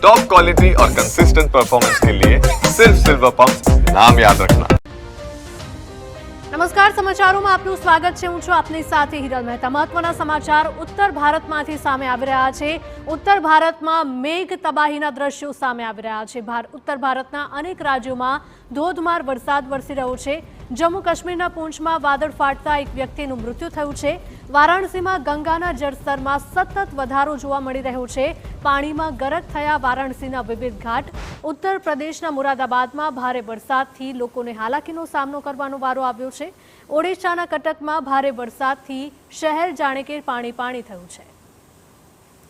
Top quality और consistent performance के लिए सिर्फ सिल्वर पंप नाम याद रखना। નમસ્કાર, સમાચારોમાં આપનું સ્વાગત છે। હું છું આપની સાથે હિરલ મહેતા। મહત્વના સમાચાર ઉત્તર ભારતમાંથી સામે આવી રહ્યા છે। ઉત્તર ભારતમાં મેઘ તબાહીના દ્રશ્યો સામે આવી રહ્યા છે। ઉત્તર ભારતના અનેક રાજ્યોમાં ધોધમાર વરસાદ વરસી રહ્યો છે। જમ્મુ કાશ્મીરના પૂંછમાં વાદળ ફાટતા એક વ્યક્તિનું મૃત્યુ થયું છે। વારાણસીમાં ગંગાના જળસ્તરમાં સતત વધારો જોવા મળી રહ્યો છે। પાણીમાં ગરક થયા વારાણસીના વિવિધ ઘાટ। ઉત્તર પ્રદેશના મુરાદાબાદમાં ભારે વરસાદથી લોકોને હાલાકીનો સામનો કરવાનો વારો આવ્યો છે। ઓડિશાના કટકમાં ભારે વરસાદથી શહેર જાણે કે પાણી થયું છે।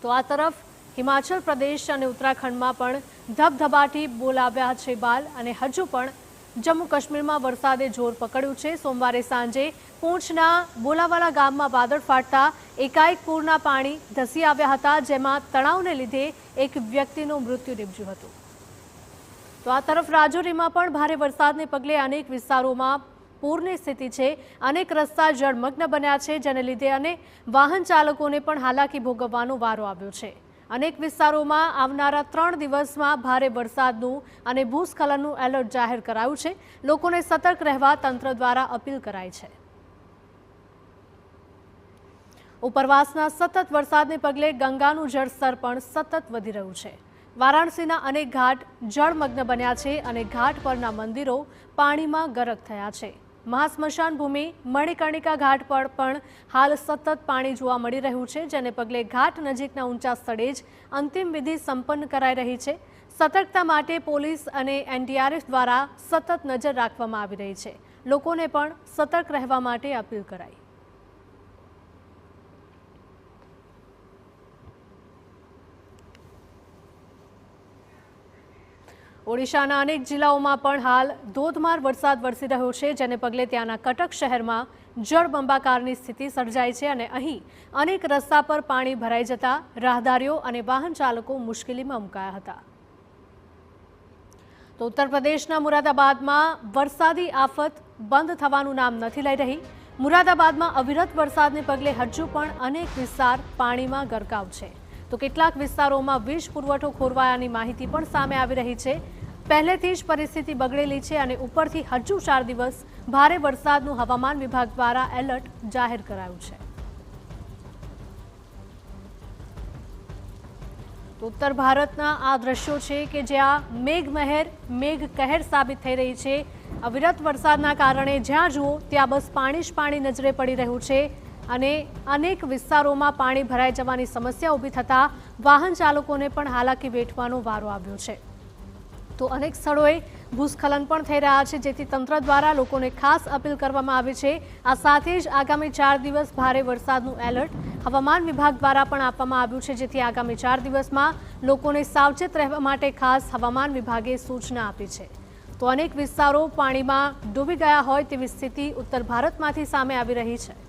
તો આ તરફ હિમાચલ પ્રદેશ અને ઉત્તરાખંડમાં પણ ધબધબાટી બોલાવ્યા છે બાલ અને હજુ પણ જમ્મુ કાશ્મીરમાં વરસાદે જોર પકડ્યું છે। સોમવારે સાંજે પૂંછના બોલાવાલા ગામમાં વાદળ ફાટતા એકાએક પૂરના પાણી ધસી આવ્યા હતા, જેમાં તણાવને લીધે એક વ્યક્તિનું મૃત્યુ નિપજ્યું હતું। તો આ તરફ રાજૌરીમાં પણ ભારે વરસાદને પગલે અનેક વિસ્તારોમાં પૂરની સ્થિતિ છે। અનેક રસ્તા જળમગ્ન બન્યા છે, જેને લીધે અને વાહન ચાલકોને પણ હાલાકી ભોગવવાનો વારો આવ્યો છે। અનેક વિસ્તારોમાં આવનારા 3 દિવસમાં ભારે વરસાદનું અને ભૂસ્ખલનનું એલર્ટ જાહેર કરાયું છે। લોકોને સતર્ક રહેવા તંત્ર દ્વારા અપીલ કરાઈ છે। ઉપરવાસના સતત વરસાદને પગલે ગંગાનું જળસ્તર પણ સતત વધી રહ્યું છે। વારાણસીના અનેક ઘાટ જળમગ્ન બન્યા છે અને ઘાટ પરના મંદિરો પાણીમાં ગરક થયા છે। મહાસ્મશાન ભૂમિ મણિકર્ણિકા ઘાટ પર પણ હાલ સતત પાણી જોવા મળી રહ્યું છે, જેને પગલે ઘાટ નજીકના ઊંચા સ્થળે જ અંતિમ વિધિ સંપન્ન કરાઈ રહી છે। સતર્કતા માટે પોલીસ અને એનડીઆરએફ દ્વારા સતત નજર રાખવામાં આવી રહી છે। લોકોને પણ સતર્ક રહેવા માટે અપીલ કરાઈ। ઓડિશાના અનેક જિલ્લાઓમાં પણ હાલ ધોધમાર વરસાદ વરસી રહ્યો છે, જેને પગલે ત્યાંના કટક શહેરમાં જળબંબાકારની સ્થિતિ સર્જાઈ છે અને અહીં અનેક રસ્તા પર પાણી ભરાઈ જતા રાહદારીઓ અને વાહન ચાલકો મુશ્કેલીમાં મુકાયા હતા। તો ઉત્તર પ્રદેશના મુરાદાબાદમાં વરસાદી આફત બંધ થવાનું નામ નથી લઈ રહી। મુરાદાબાદમાં અવિરત વરસાદને પગલે હજુ પણ અનેક વિસ્તાર પાણીમાં ગરકાવ છે। તો કેટલાક વિસ્તારોમાં વીજ પુરવઠો ખોરવાયાની માહિતી પણ સામે આવી રહી છે। પહેલેથી જ પરિસ્થિતિ બગડેલી છે અને ઉપરથી હજુ 4 દિવસ ભારે વરસાદનું હવામાન વિભાગ દ્વારા એલર્ટ જાહેર કરાયું છે। તો ઉત્તર ભારતના આ દ્રશ્યો છે કે જ્યાં મેઘ કહેર સાબિત થઈ રહી છે। અવિરત વરસાદના કારણે જ્યાં જુઓ ત્યાં બસ પાણી જ પાણી નજરે પડી રહ્યું છે અને અનેક વિસ્તારોમાં પાણી ભરાઈ જવાની સમસ્યા ઊભી થતાં વાહન ચાલકોને પણ હાલાકી વેઠવાનો વારો આવ્યો છે। તો અનેક સ્થળોએ ભૂસ્ખલન પણ થઈ રહ્યા છે, જેથી તંત્ર દ્વારા લોકોને ખાસ અપીલ કરવામાં આવી છે। આ સાથે જ આગામી 4 દિવસ ભારે વરસાદનું એલર્ટ હવામાન વિભાગ દ્વારા પણ આપવામાં આવ્યું છે, જેથી આગામી 4 દિવસમાં લોકોને સાવચેત રહેવા માટે ખાસ હવામાન વિભાગે સૂચના આપી છે। તો અનેક વિસ્તારો પાણીમાં ડૂબી ગયા હોય તેવી સ્થિતિ ઉત્તર ભારતમાંથી સામે આવી રહી છે।